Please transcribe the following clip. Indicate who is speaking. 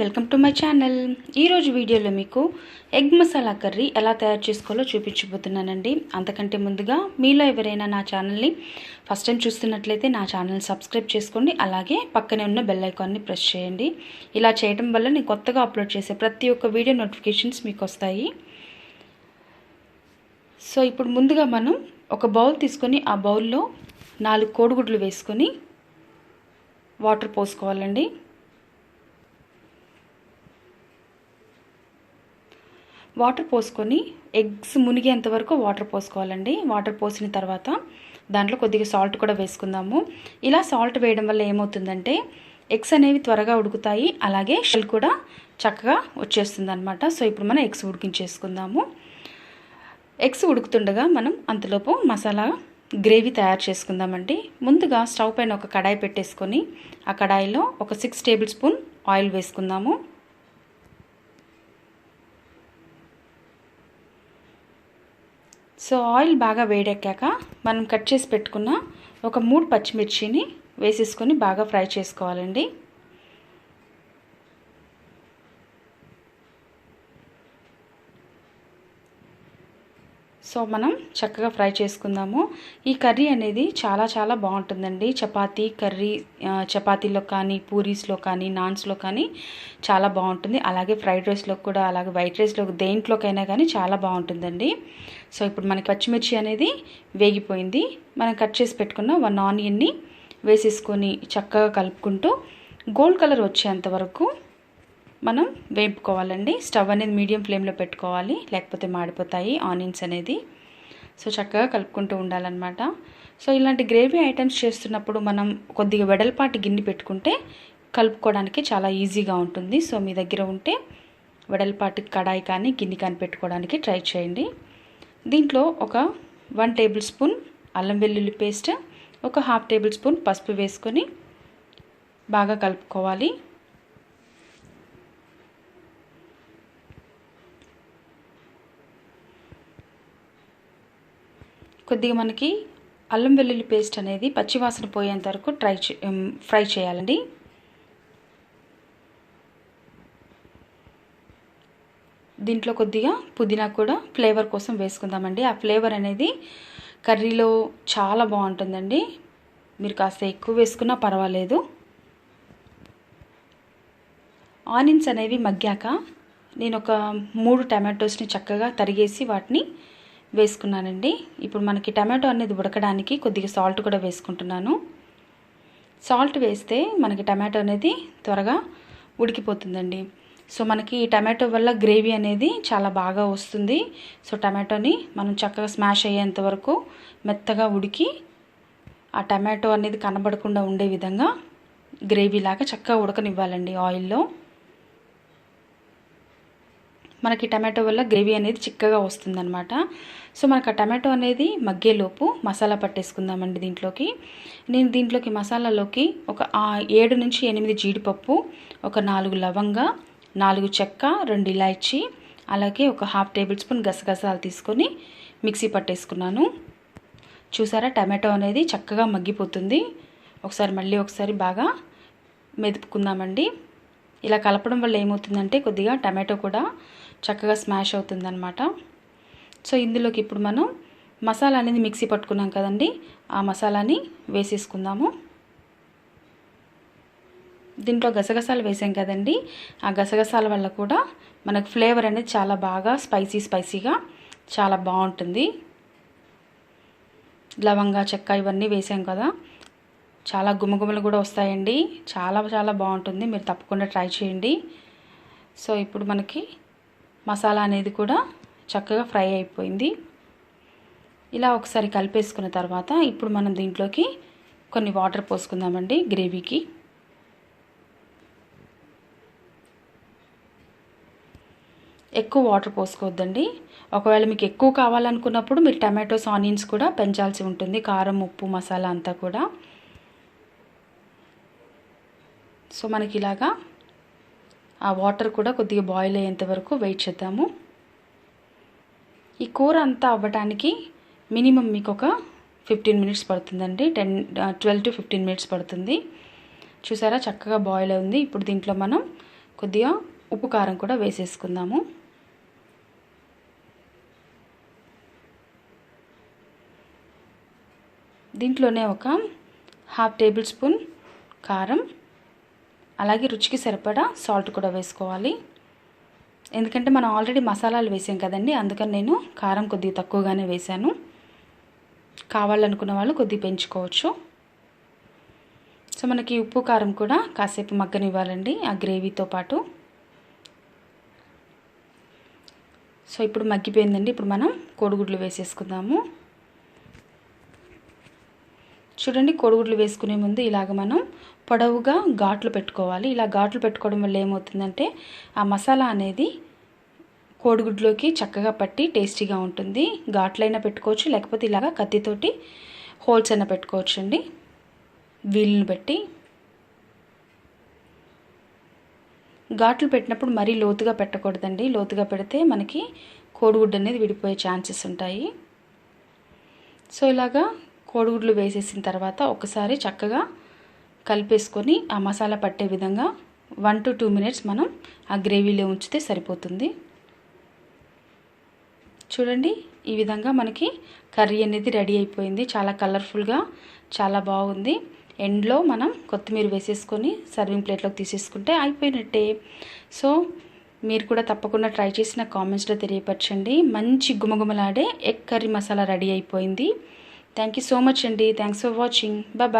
Speaker 1: Welcome to my channel. ఈరోజు వీడియోలో మీకు ఎగ్ మసాలా కర్రీ ఎలా తయారు చేసుకోవాలో చూపించబోతున్నానండి. అంతకంటే ముందుగా మీలో ఎవరైనా నా ఛానల్ని ఫస్ట్ టైం చూస్తున్నట్లయితే నా ఛానల్ని సబ్స్క్రైబ్ చేసుకోండి. అలాగే పక్కనే ఉన్న బెల్ ఐకాన్ని ప్రెస్ చేయండి. ఇలా చేయడం వల్ల నేను కొత్తగా అప్లోడ్ చేసే ప్రతి ఒక్క వీడియో నోటిఫికేషన్స్ మీకు వస్తాయి. సో ఇప్పుడు ముందుగా మనం ఒక బౌల్ తీసుకొని ఆ బౌల్లో 4 కోడిగుడ్లు వేసుకొని వాటర్ పోసుకోవాలండి. వాటర్ పోసుకొని ఎగ్స్ మునిగేంత వరకు వాటర్ పోసుకోవాలండి. వాటర్ పోసిన తర్వాత దాంట్లో కొద్దిగా సాల్ట్ కూడా వేసుకుందాము. ఇలా సాల్ట్ వేయడం వల్ల ఏమవుతుందంటే ఎగ్స్ అనేవి త్వరగా ఉడుకుతాయి, అలాగే షెల్ కూడా చక్కగా వచ్చేస్తుంది అనమాట. సో ఇప్పుడు మనం ఎగ్స్ ఉడికించేసుకుందాము. ఎగ్స్ ఉడుకుతుండగా మనం అంతలోపు మసాలా గ్రేవీ తయారు చేసుకుందామండి. ముందుగా స్టవ్ పైన ఒక కడాయి పెట్టేసుకొని ఆ కడాయిలో ఒక 6 టేబుల్ స్పూన్ ఆయిల్ వేసుకుందాము. సో ఆయిల్ బాగా వేడెక్కాక మనం కట్ చేసి పెట్టుకున్న ఒక 3 పచ్చిమిర్చిని వేసేసుకొని బాగా ఫ్రై చేసుకోవాలండి. సో మనం చక్కగా ఫ్రై చేసుకుందాము. ఈ కర్రీ అనేది చాలా బాగుంటుందండి. చపాతీ కర్రీ, చపాతీలో కానీ, పూరీస్లో కానీ, నాన్స్లో కానీ చాలా బాగుంటుంది. అలాగే ఫ్రైడ్ రైస్లో కూడా, అలాగే వైట్ రైస్లో, దేంట్లోకైనా కానీ చాలా బాగుంటుందండి. సో ఇప్పుడు మనకి పచ్చిమిర్చి అనేది వేగిపోయింది. మనం కట్ చేసి పెట్టుకున్న 1 ఆనియన్ని వేసేసుకొని చక్కగా కలుపుకుంటూ గోల్డ్ కలర్ వచ్చేంత వరకు మనం వేపుకోవాలండి. స్టవ్ అనేది మీడియం ఫ్లేమ్లో పెట్టుకోవాలి, లేకపోతే మాడిపోతాయి ఆనియన్స్ అనేది. సో చక్కగా కలుపుకుంటూ ఉండాలన్నమాట. సో ఇలాంటి గ్రేవీ ఐటమ్స్ చేస్తున్నప్పుడు మనం కొద్దిగా వెడల్పాటి గిన్నె పెట్టుకుంటే కలుపుకోవడానికి చాలా ఈజీగా ఉంటుంది. సో మీ దగ్గర ఉంటే వెడల్పాటి కడాయి కానీ గిన్నె కానీ పెట్టుకోవడానికి ట్రై చేయండి. దీంట్లో ఒక 1 టేబుల్ స్పూన్ అల్లం వెల్లుల్లి పేస్ట్, ఒక 1/2 టేబుల్ స్పూన్ పసుపు వేసుకొని బాగా కలుపుకోవాలి. కొద్దిగా మనకి అల్లం వెల్లుల్లి పేస్ట్ అనేది పచ్చివాసన పోయేంత వరకు ఫ్రై చేయాలండి. దీంట్లో కొద్దిగా పుదీనా కూడా ఫ్లేవర్ కోసం వేసుకుందామండి. ఆ ఫ్లేవర్ అనేది కర్రీలో చాలా బాగుంటుందండి. మీరు కాస్త ఎక్కువ వేసుకున్నా పర్వాలేదు. ఆనియన్స్ అనేవి మగ్గాక నేను ఒక 3 టమాటోస్ని చక్కగా తరిగేసి వాటిని వేసుకున్నానండి. ఇప్పుడు మనకి టమాటో అనేది ఉడకడానికి కొద్దిగా సాల్ట్ కూడా వేసుకుంటున్నాను. సాల్ట్ వేస్తే మనకి టమాటో అనేది త్వరగా ఉడికిపోతుందండి. సో మనకి ఈ టమాటో వల్ల గ్రేవీ అనేది చాలా బాగా వస్తుంది. సో టమాటోని మనం చక్కగా స్మాష్ అయ్యేంత వరకు మెత్తగా ఉడికి ఆ టమాటో అనేది కనబడకుండా ఉండే విధంగా గ్రేవీలాగా చక్కగా ఉడకనివ్వాలండి ఆయిల్లో. మనకి టమాటో వల్ల గ్రేవీ అనేది చిక్కగా వస్తుందన్నమాట. సో మనకు ఆ టమాటో అనేది మగ్గేలోపు మసాలా పట్టేసుకుందామండి. నేను దీంట్లోకి మసాలాలోకి ఒక 7 నుంచి 8 జీడిపప్పు, ఒక 4 లవంగా, 4 చెక్క, 2 ఇలాచీ, అలాగే ఒక 1/2 టేబుల్ స్పూన్ గసగసాలు తీసుకొని మిక్సీ పట్టేసుకున్నాను. చూసారా, టమాటో అనేది చక్కగా మగ్గిపోతుంది. మళ్ళీ ఒకసారి బాగా మెదుపుకుందామండి. ఇలా కలపడం వల్ల ఏమవుతుందంటే కొద్దిగా టమాటో కూడా చక్కగా స్మాష్ అవుతుందన్నమాట. సో ఇందులోకి ఇప్పుడు మనం మసాలా అనేది మిక్సీ పట్టుకున్నాం కదండి, ఆ మసాలాని వేసేసుకుందాము. దీంట్లో గసగసాలు వేసాం కదండి, ఆ గసగసాల వల్ల కూడా మనకు ఫ్లేవర్ అనేది చాలా బాగా స్పైసీగా చాలా బాగుంటుంది. లవంగా, చెక్క ఇవన్నీ వేసాం కదా, చాలా గుమగుమలు కూడా వస్తాయండి. చాలా బాగుంటుంది. మీరు తప్పకుండా ట్రై చేయండి. సో ఇప్పుడు మనకి మసాలా అనేది కూడా చక్కగా ఫ్రై అయిపోయింది. ఇలా ఒకసారి కలిపేసుకున్న తర్వాత ఇప్పుడు మనం దీంట్లోకి కొన్ని వాటర్ పోసుకుందామండి గ్రేవీకి. ఎక్కువ వాటర్ పోసుకోవద్దండి. ఒకవేళ మీకు ఎక్కువ కావాలనుకున్నప్పుడు మీరు టమాటోస్, ఆనియన్స్ కూడా పెంచాల్సి ఉంటుంది, కారం, ఉప్పు, మసాలా అంతా కూడా. సో మనకి ఇలాగా ఆ వాటర్ కూడా కొద్దిగా బాయిల్ అయ్యేంత వరకు వెయిట్ చేద్దాము. ఈ కూర అంతా అవ్వడానికి మినిమం మీకు ఒక 15 మినిట్స్ పడుతుందండి. 12 to 15 మినిట్స్ పడుతుంది. చూసారా, చక్కగా బాయిల్ అయింది. ఇప్పుడు దీంట్లో మనం కొద్దిగా ఉప్పు కారం కూడా వేసేసుకుందాము. దీంట్లోనే ఒక 1/2 టేబుల్ స్పూన్ కారం, అలాగే రుచికి సరిపడా సాల్ట్ కూడా వేసుకోవాలి. ఎందుకంటే మనం ఆల్రెడీ మసాలాలు వేసాం కదండి, అందుకని నేను కారం కొద్దిగా తక్కువగానే వేశాను. కావాలనుకున్న వాళ్ళు కొద్దిగా పెంచుకోవచ్చు. సో మనకి ఉప్పు కారం కూడా కాసేపు మగ్గనివ్వాలండి ఆ గ్రేవీతో పాటు. సో ఇప్పుడు మగ్గిపోయిందండి. ఇప్పుడు మనం కోడిగుడ్లు వేసేసుకుందాము. చూడండి, కోడిగుడ్లు వేసుకునే ముందు ఇలాగ మనం పొడవుగా ఘాట్లు పెట్టుకోవాలి. ఇలా ఘాట్లు పెట్టుకోవడం వల్ల ఏమవుతుందంటే ఆ మసాలా అనేది కోడిగుడ్లోకి చక్కగా పట్టి టేస్టీగా ఉంటుంది. ఘాట్లైనా పెట్టుకోవచ్చు, లేకపోతే ఇలాగ కత్తితోటి హోల్స్ అయినా పెట్టుకోవచ్చు అండి, వీలుని బట్టి. ఘాట్లు పెట్టినప్పుడు మరీ లోతుగా పెట్టకూడదండి. లోతుగా పెడితే మనకి కోడిగుడ్డు అనేది విడిపోయే ఛాన్సెస్ ఉంటాయి. సో ఇలాగా కోడిగుడ్లు వేసేసిన తర్వాత ఒకసారి చక్కగా కలిపేసుకొని ఆ మసాలా పట్టే విధంగా 1 to 2 minutes మనం ఆ గ్రేవీలో ఉంచితే సరిపోతుంది. చూడండి, ఈ విధంగా మనకి కర్రీ అనేది రెడీ అయిపోయింది. చాలా కలర్ఫుల్గా చాలా బాగుంది. ఎండ్లో మనం కొత్తిమీర వేసేసుకొని సర్వింగ్ ప్లేట్లోకి తీసేసుకుంటే అయిపోయినట్టే. సో మీరు కూడా తప్పకుండా ట్రై చేసి నాకు కామెంట్స్లో తెలియపరచండి. మంచి గుమగుమలాడే ఎగ్ కర్రీ మసాలా రెడీ అయిపోయింది. థ్యాంక్ యూ సో మచ్ అండి. Thanks for watching. బాయ్.